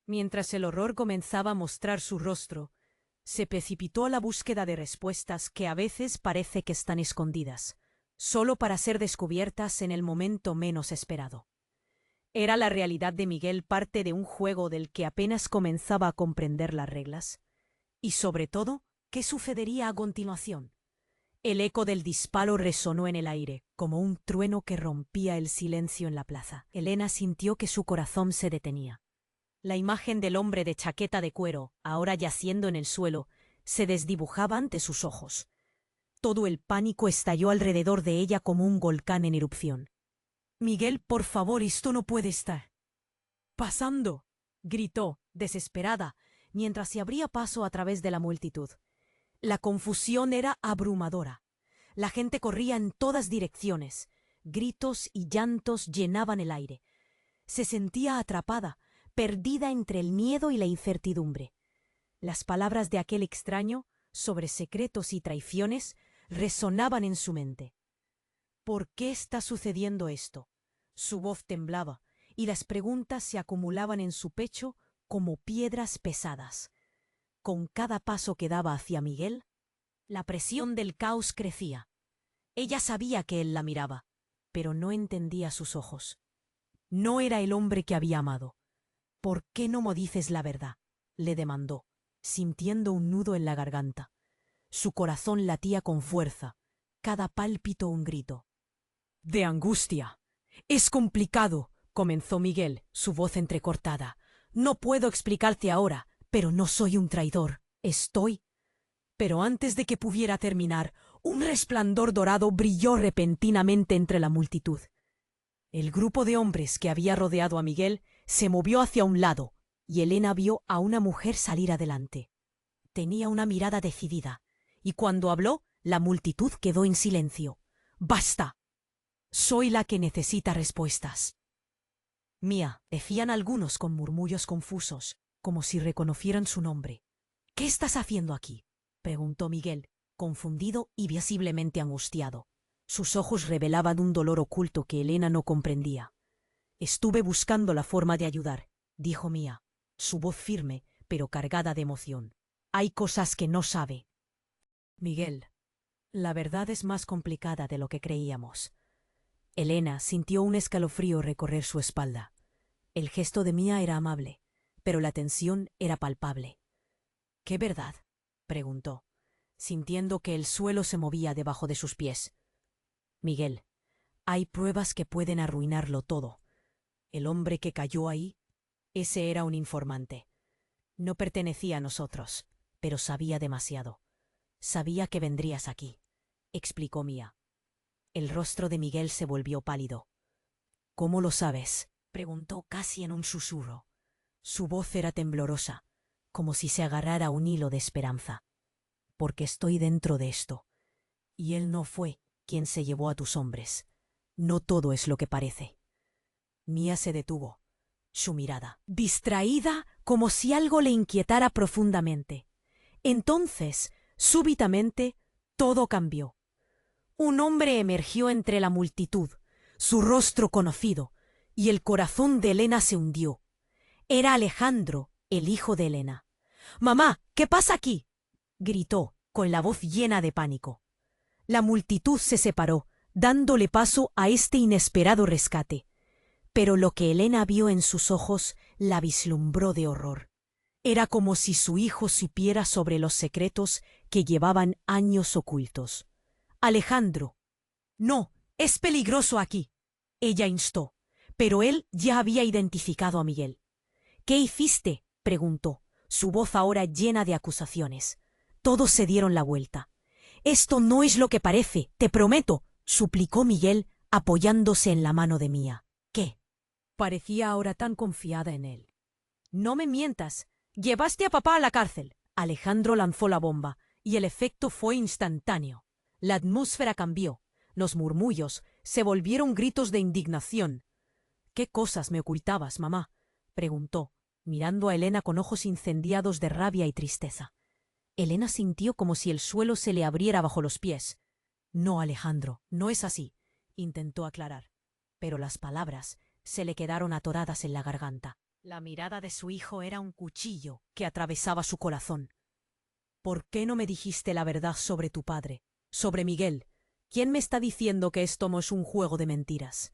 Mientras el horror comenzaba a mostrar su rostro, se precipitó a la búsqueda de respuestas que a veces parece que están escondidas, solo para ser descubiertas en el momento menos esperado. ¿Era la realidad de Miguel parte de un juego del que apenas comenzaba a comprender las reglas? Y sobre todo, ¿qué sucedería a continuación? El eco del disparo resonó en el aire, como un trueno que rompía el silencio en la plaza. Elena sintió que su corazón se detenía. La imagen del hombre de chaqueta de cuero, ahora yaciendo en el suelo, se desdibujaba ante sus ojos. Todo el pánico estalló alrededor de ella como un volcán en erupción. «Miguel, por favor, esto no puede estar pasando», gritó, desesperada, mientras se abría paso a través de la multitud. La confusión era abrumadora. La gente corría en todas direcciones. Gritos y llantos llenaban el aire. Se sentía atrapada, perdida entre el miedo y la incertidumbre. Las palabras de aquel extraño, sobre secretos y traiciones, resonaban en su mente. ¿Por qué está sucediendo esto? Su voz temblaba, y las preguntas se acumulaban en su pecho como piedras pesadas. Con cada paso que daba hacia Miguel, la presión del caos crecía. Ella sabía que él la miraba, pero no entendía sus ojos. No era el hombre que había amado. «¿Por qué no me dices la verdad?», le demandó, sintiendo un nudo en la garganta. Su corazón latía con fuerza, cada pálpito un grito. «De angustia. Es complicado», comenzó Miguel, su voz entrecortada. «No puedo explicarte ahora, pero no soy un traidor. Estoy...» Pero antes de que pudiera terminar, un resplandor dorado brilló repentinamente entre la multitud. El grupo de hombres que había rodeado a Miguel se movió hacia un lado, y Elena vio a una mujer salir adelante. Tenía una mirada decidida, y cuando habló, la multitud quedó en silencio. «¡Basta! Soy la que necesita respuestas». «Mía», decían algunos con murmullos confusos, como si reconocieran su nombre. «¿Qué estás haciendo aquí?», preguntó Miguel, confundido y visiblemente angustiado. Sus ojos revelaban un dolor oculto que Elena no comprendía. «Estuve buscando la forma de ayudar», dijo Mía, su voz firme, pero cargada de emoción. «Hay cosas que no sabe». «Miguel, la verdad es más complicada de lo que creíamos». Elena sintió un escalofrío recorrer su espalda. El gesto de Mía era amable, pero la tensión era palpable. «¿Qué verdad?», preguntó, sintiendo que el suelo se movía debajo de sus pies. «Miguel, hay pruebas que pueden arruinarlo todo. El hombre que cayó ahí, ese era un informante. No pertenecía a nosotros, pero sabía demasiado. Sabía que vendrías aquí», explicó Mía. El rostro de Miguel se volvió pálido. «¿Cómo lo sabes?», preguntó casi en un susurro. Su voz era temblorosa, como si se agarrara a un hilo de esperanza. «Porque estoy dentro de esto. Y él no fue quien se llevó a tus hombres. No todo es lo que parece». Mía se detuvo, su mirada distraída, como si algo le inquietara profundamente. Entonces, súbitamente, todo cambió. Un hombre emergió entre la multitud, su rostro conocido, y el corazón de Elena se hundió. Era Alejandro, el hijo de Elena. «¡Mamá! ¿Qué pasa aquí?», gritó, con la voz llena de pánico. La multitud se separó, dándole paso a este inesperado rescate. Pero lo que Elena vio en sus ojos la vislumbró de horror. Era como si su hijo supiera sobre los secretos que llevaban años ocultos. «Alejandro». «No, es peligroso aquí», ella instó, Pero él ya había identificado a Miguel. ¿Qué hiciste?, preguntó, su voz ahora llena de acusaciones. Todos se dieron la vuelta. Esto no es lo que parece, te prometo, suplicó Miguel, apoyándose en la mano de Mía. ¿Qué? Parecía ahora tan confiada en él. No me mientas. Llevaste a papá a la cárcel. Alejandro lanzó la bomba, y el efecto fue instantáneo. La atmósfera cambió. Los murmullos se volvieron gritos de indignación. ¿Qué cosas me ocultabas, mamá?, preguntó, mirando a Elena con ojos incendiados de rabia y tristeza. Elena sintió como si el suelo se le abriera bajo los pies. No, Alejandro, no es así, intentó aclarar. Pero las palabras se le quedaron atoradas en la garganta. La mirada de su hijo era un cuchillo que atravesaba su corazón. ¿Por qué no me dijiste la verdad sobre tu padre, sobre Miguel? ¿Quién me está diciendo que esto no es un juego de mentiras?,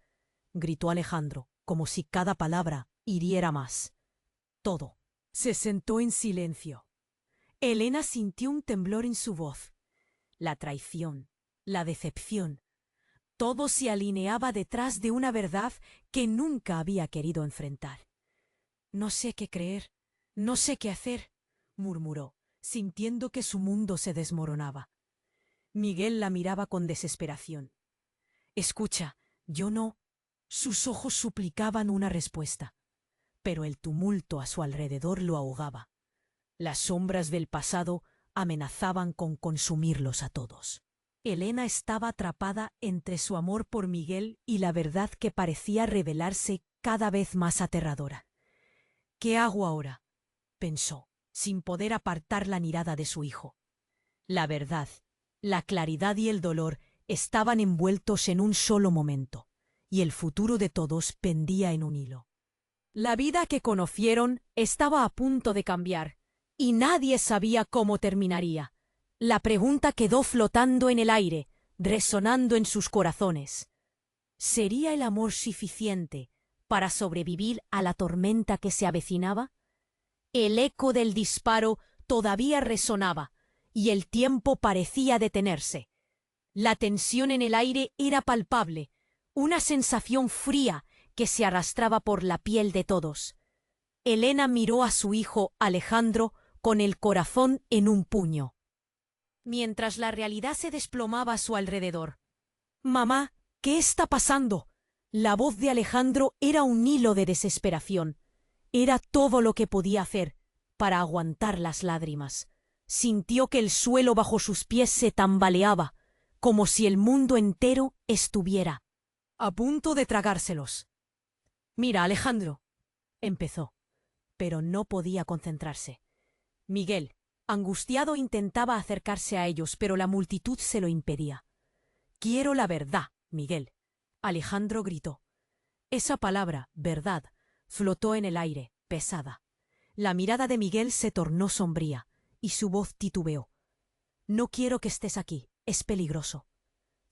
gritó Alejandro, como si cada palabra hiriera más. Todo. Se sentó en silencio. Elena sintió un temblor en su voz. La traición, la decepción, todo se alineaba detrás de una verdad que nunca había querido enfrentar. No sé qué creer, no sé qué hacer, murmuró, sintiendo que su mundo se desmoronaba. Miguel la miraba con desesperación. Escucha, yo no. Sus ojos suplicaban una respuesta, pero el tumulto a su alrededor lo ahogaba. Las sombras del pasado amenazaban con consumirlos a todos. Elena estaba atrapada entre su amor por Miguel y la verdad que parecía revelarse cada vez más aterradora. ¿Qué hago ahora?, pensó, sin poder apartar la mirada de su hijo. La verdad, la claridad y el dolor estaban envueltos en un solo momento, y el futuro de todos pendía en un hilo. La vida que conocieron estaba a punto de cambiar, y nadie sabía cómo terminaría. La pregunta quedó flotando en el aire, resonando en sus corazones. ¿Sería el amor suficiente para sobrevivir a la tormenta que se avecinaba? El eco del disparo todavía resonaba, y el tiempo parecía detenerse. La tensión en el aire era palpable, una sensación fría que se arrastraba por la piel de todos. Elena miró a su hijo Alejandro con el corazón en un puño, mientras la realidad se desplomaba a su alrededor. «Mamá, ¿qué está pasando?». La voz de Alejandro era un hilo de desesperación. Era todo lo que podía hacer para aguantar las lágrimas. Sintió que el suelo bajo sus pies se tambaleaba, como si el mundo entero estuviera a punto de tragárselos. «Mira, Alejandro», empezó, pero no podía concentrarse. Miguel, angustiado, intentaba acercarse a ellos, pero la multitud se lo impedía. «Quiero la verdad, Miguel», Alejandro gritó. Esa palabra, verdad, flotó en el aire, pesada. La mirada de Miguel se tornó sombría, y su voz titubeó. «No quiero que estés aquí, es peligroso».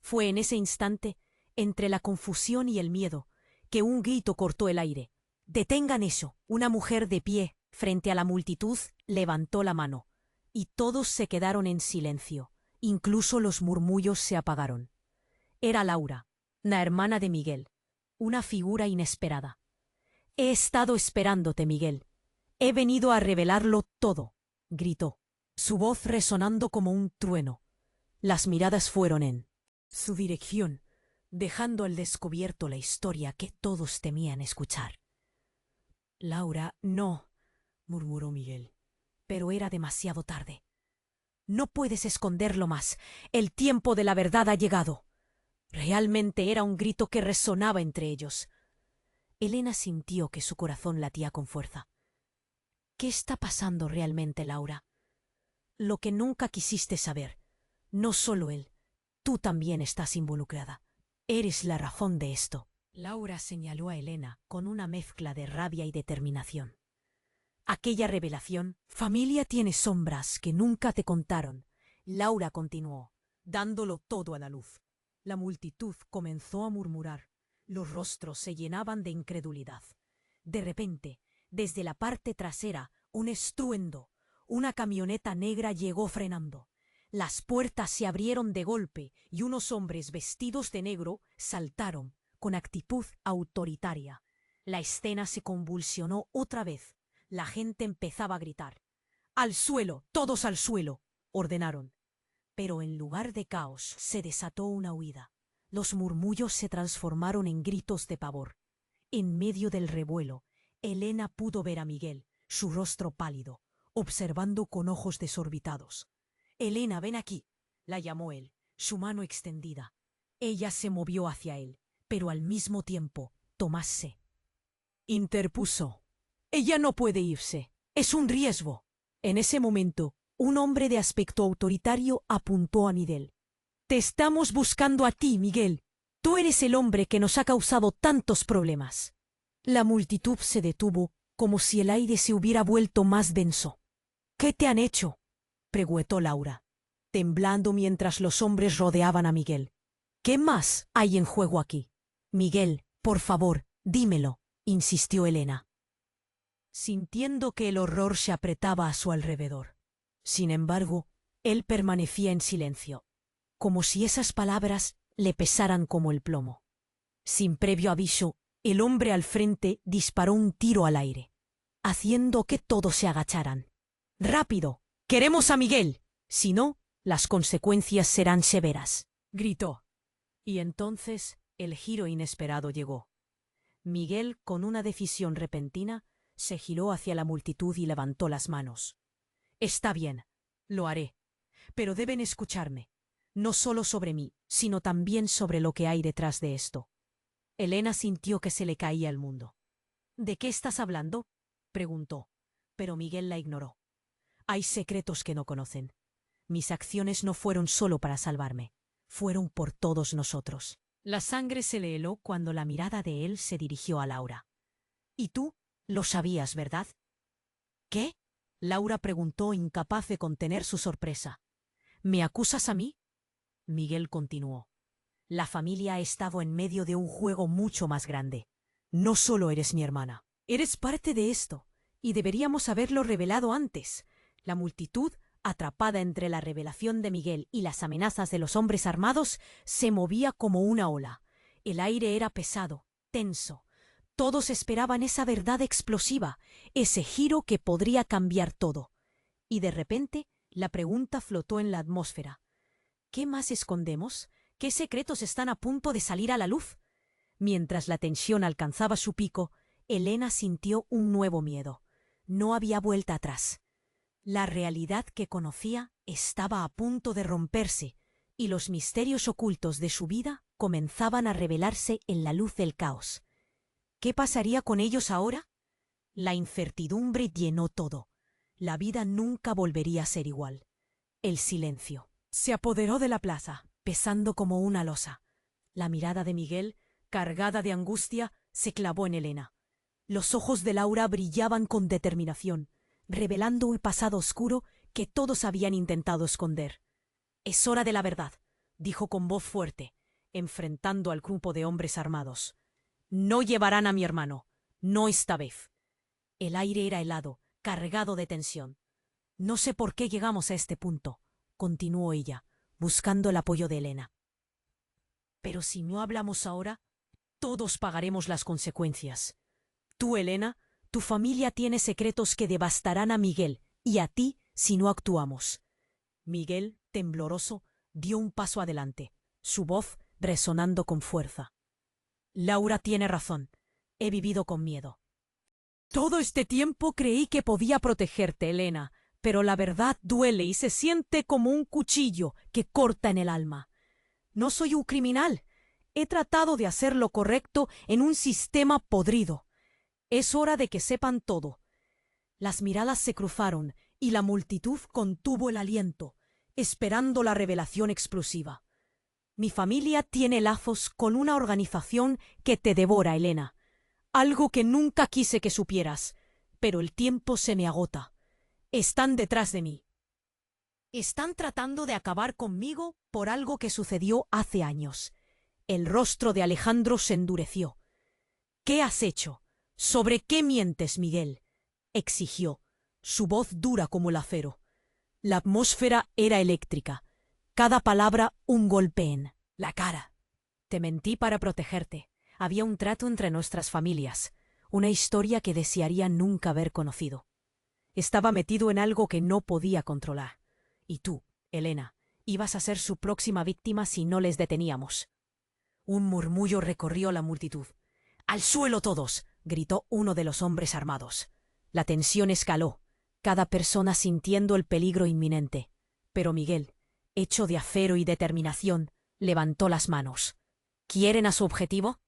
Fue en ese instante, entre la confusión y el miedo, que un grito cortó el aire. «¡Detengan eso!». Una mujer de pie, frente a la multitud, levantó la mano, y todos se quedaron en silencio. Incluso los murmullos se apagaron. Era Laura, la hermana de Miguel, una figura inesperada. «He estado esperándote, Miguel. He venido a revelarlo todo», gritó, su voz resonando como un trueno. Las miradas fueron en su dirección, dejando al descubierto la historia que todos temían escuchar. «Laura, no», murmuró Miguel, pero era demasiado tarde. «No puedes esconderlo más. El tiempo de la verdad ha llegado». Realmente era un grito que resonaba entre ellos. Elena sintió que su corazón latía con fuerza. «¿Qué está pasando realmente, Laura?». «Lo que nunca quisiste saber. No solo él. Tú también estás involucrada. Eres la razón de esto». Laura señaló a Elena con una mezcla de rabia y determinación. «Aquella revelación, familia tiene sombras que nunca te contaron», Laura continuó, dándolo todo a la luz. La multitud comenzó a murmurar. Los rostros se llenaban de incredulidad. De repente, desde la parte trasera, un estruendo. Una camioneta negra llegó frenando. Las puertas se abrieron de golpe y unos hombres vestidos de negro saltaron, con actitud autoritaria. La escena se convulsionó otra vez. La gente empezaba a gritar. «¡Al suelo! ¡Todos al suelo!», ordenaron. Pero en lugar de caos se desató una huida. Los murmullos se transformaron en gritos de pavor. En medio del revuelo, Elena pudo ver a Miguel, su rostro pálido, observando con ojos desorbitados. «Elena, ven aquí», la llamó él, su mano extendida. Ella se movió hacia él, pero al mismo tiempo Tomás se interpuso. «Ella no puede irse. Es un riesgo». En ese momento, un hombre de aspecto autoritario apuntó a Miguel. «Te estamos buscando a ti, Miguel. Tú eres el hombre que nos ha causado tantos problemas». La multitud se detuvo, como si el aire se hubiera vuelto más denso. «¿Qué te han hecho?», preguntó Laura, temblando mientras los hombres rodeaban a Miguel. «¿Qué más hay en juego aquí?». «Miguel, por favor, dímelo», insistió Elena, sintiendo que el horror se apretaba a su alrededor. Sin embargo, él permanecía en silencio, como si esas palabras le pesaran como el plomo. Sin previo aviso, el hombre al frente disparó un tiro al aire, haciendo que todos se agacharan. «¡Rápido! ¡Queremos a Miguel! Si no, las consecuencias serán severas», gritó. Y entonces el giro inesperado llegó. Miguel, con una decisión repentina, se giró hacia la multitud y levantó las manos. «Está bien, lo haré, pero deben escucharme, no solo sobre mí, sino también sobre lo que hay detrás de esto». Elena sintió que se le caía el mundo. «¿De qué estás hablando?», preguntó, pero Miguel la ignoró. «Hay secretos que no conocen. Mis acciones no fueron solo para salvarme, fueron por todos nosotros». La sangre se le heló cuando la mirada de él se dirigió a Laura. «¿Y tú? Lo sabías, ¿verdad?». «¿Qué?», Laura preguntó, incapaz de contener su sorpresa. «¿Me acusas a mí?». Miguel continuó. «La familia ha estado en medio de un juego mucho más grande. No solo eres mi hermana, eres parte de esto, y deberíamos haberlo revelado antes». La multitud, atrapada entre la revelación de Miguel y las amenazas de los hombres armados, se movía como una ola. El aire era pesado, tenso. Todos esperaban esa verdad explosiva, ese giro que podría cambiar todo. Y de repente, la pregunta flotó en la atmósfera. ¿Qué más escondemos? ¿Qué secretos están a punto de salir a la luz? Mientras la tensión alcanzaba su pico, Elena sintió un nuevo miedo. No había vuelta atrás. La realidad que conocía estaba a punto de romperse, y los misterios ocultos de su vida comenzaban a revelarse en la luz del caos. ¿Qué pasaría con ellos ahora? La incertidumbre llenó todo. La vida nunca volvería a ser igual. El silencio se apoderó de la plaza, pesando como una losa. La mirada de Miguel, cargada de angustia, se clavó en Elena. Los ojos de Laura brillaban con determinación, revelando un pasado oscuro que todos habían intentado esconder. «Es hora de la verdad», dijo con voz fuerte, enfrentando al grupo de hombres armados. «No llevarán a mi hermano, no esta vez». El aire era helado, cargado de tensión. «No sé por qué llegamos a este punto», continuó ella, buscando el apoyo de Elena. «Pero si no hablamos ahora, todos pagaremos las consecuencias. Tú, Elena, tu familia tiene secretos que devastarán a Miguel y a ti si no actuamos». Miguel, tembloroso, dio un paso adelante, su voz resonando con fuerza. «Laura tiene razón. He vivido con miedo. Todo este tiempo creí que podía protegerte, Elena, pero la verdad duele y se siente como un cuchillo que corta en el alma. No soy un criminal. He tratado de hacer lo correcto en un sistema podrido. Es hora de que sepan todo». Las miradas se cruzaron y la multitud contuvo el aliento, esperando la revelación explosiva. «Mi familia tiene lazos con una organización que te devora, Elena. Algo que nunca quise que supieras, pero el tiempo se me agota. Están detrás de mí. Están tratando de acabar conmigo por algo que sucedió hace años». El rostro de Alejandro se endureció. «¿Qué has hecho? ¿Sobre qué mientes, Miguel?», exigió, su voz dura como el acero. La atmósfera era eléctrica, cada palabra un golpe en la cara. «Te mentí para protegerte. Había un trato entre nuestras familias, una historia que desearía nunca haber conocido. Estaba metido en algo que no podía controlar. Y tú, Elena, ibas a ser su próxima víctima si no les deteníamos. Un murmullo recorrió la multitud. ¡Al suelo todos!, gritó uno de los hombres armados. La tensión escaló, cada persona sintiendo el peligro inminente. Pero Miguel, hecho de acero y determinación, levantó las manos. ¿Quieren a su objetivo?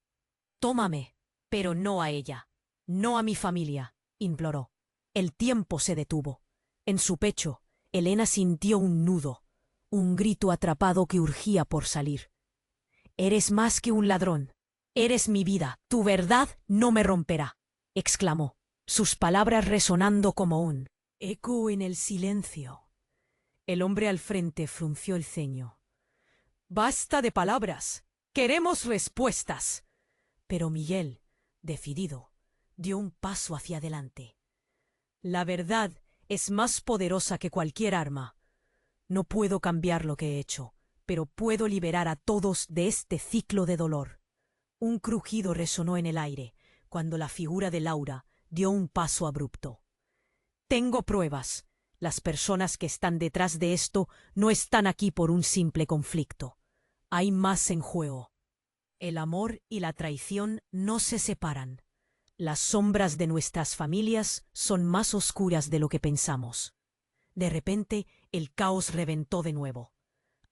Tómame, pero no a ella, no a mi familia, imploró. El tiempo se detuvo. En su pecho, Elena sintió un nudo, un grito atrapado que urgía por salir. «Eres más que un ladrón. Eres mi vida. Tu verdad no me romperá», exclamó, sus palabras resonando como un eco en el silencio. El hombre al frente frunció el ceño. «Basta de palabras. Queremos respuestas». Pero Miguel, decidido, dio un paso hacia adelante. «La verdad es más poderosa que cualquier arma. No puedo cambiar lo que he hecho, pero puedo liberar a todos de este ciclo de dolor». Un crujido resonó en el aire, cuando la figura de Laura dio un paso abrupto. «Tengo pruebas. Las personas que están detrás de esto no están aquí por un simple conflicto. Hay más en juego. El amor y la traición no se separan. Las sombras de nuestras familias son más oscuras de lo que pensamos». De repente, el caos reventó de nuevo.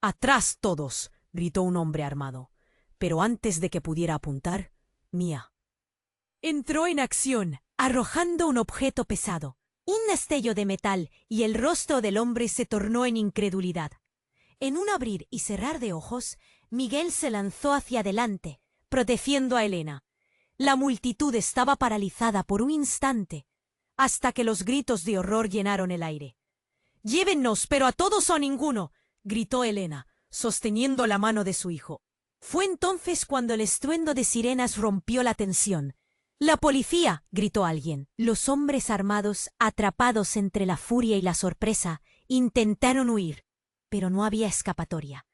«¡Atrás todos!», gritó un hombre armado. Pero antes de que pudiera apuntar, Mía entró en acción, arrojando un objeto pesado. Un destello de metal, y el rostro del hombre se tornó en incredulidad. En un abrir y cerrar de ojos, Miguel se lanzó hacia adelante, protegiendo a Elena. La multitud estaba paralizada por un instante, hasta que los gritos de horror llenaron el aire. «¡Llévennos, pero a todos o a ninguno!», gritó Elena, sosteniendo la mano de su hijo. Fue entonces cuando el estruendo de sirenas rompió la tensión. «¡La policía!», gritó alguien. Los hombres armados, atrapados entre la furia y la sorpresa, intentaron huir, pero no había escapatoria.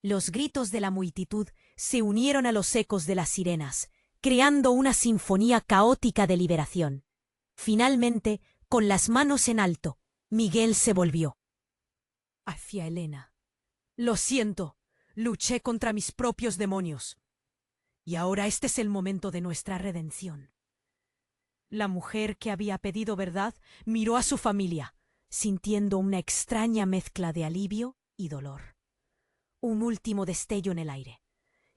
Los gritos de la multitud se unieron a los ecos de las sirenas, creando una sinfonía caótica de liberación. Finalmente, con las manos en alto, Miguel se volvió hacia Elena. «Lo siento. Luché contra mis propios demonios. Y ahora este es el momento de nuestra redención». La mujer que había pedido verdad miró a su familia, sintiendo una extraña mezcla de alivio y dolor. Un último destello en el aire,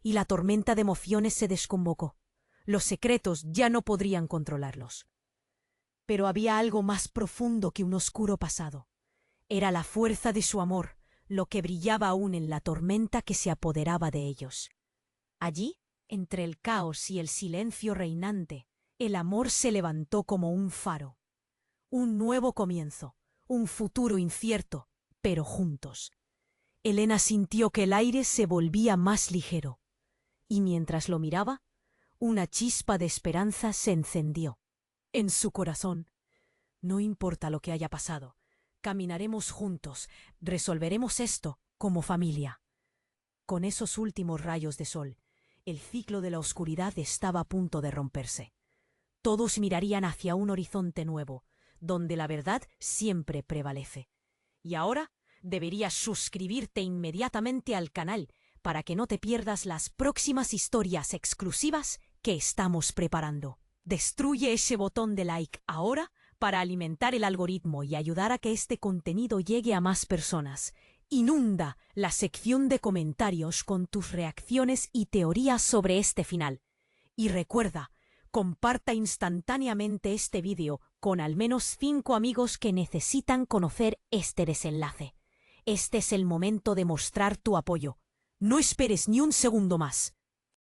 y la tormenta de emociones se desconvocó. Los secretos ya no podrían controlarlos. Pero había algo más profundo que un oscuro pasado. Era la fuerza de su amor, lo que brillaba aún en la tormenta que se apoderaba de ellos. Allí, entre el caos y el silencio reinante, el amor se levantó como un faro. Un nuevo comienzo, un futuro incierto, pero juntos. Elena sintió que el aire se volvía más ligero, y mientras lo miraba, una chispa de esperanza se encendió en su corazón. «No importa lo que haya pasado. Caminaremos juntos, resolveremos esto como familia». Con esos últimos rayos de sol, el ciclo de la oscuridad estaba a punto de romperse. Todos mirarían hacia un horizonte nuevo, donde la verdad siempre prevalece. Y ahora deberías suscribirte inmediatamente al canal para que no te pierdas las próximas historias exclusivas que estamos preparando. Destruye ese botón de like ahora para alimentar el algoritmo y ayudar a que este contenido llegue a más personas. Inunda la sección de comentarios con tus reacciones y teorías sobre este final. Y recuerda, comparta instantáneamente este vídeo con al menos 5 amigos que necesitan conocer este desenlace. Este es el momento de mostrar tu apoyo. No esperes ni un segundo más.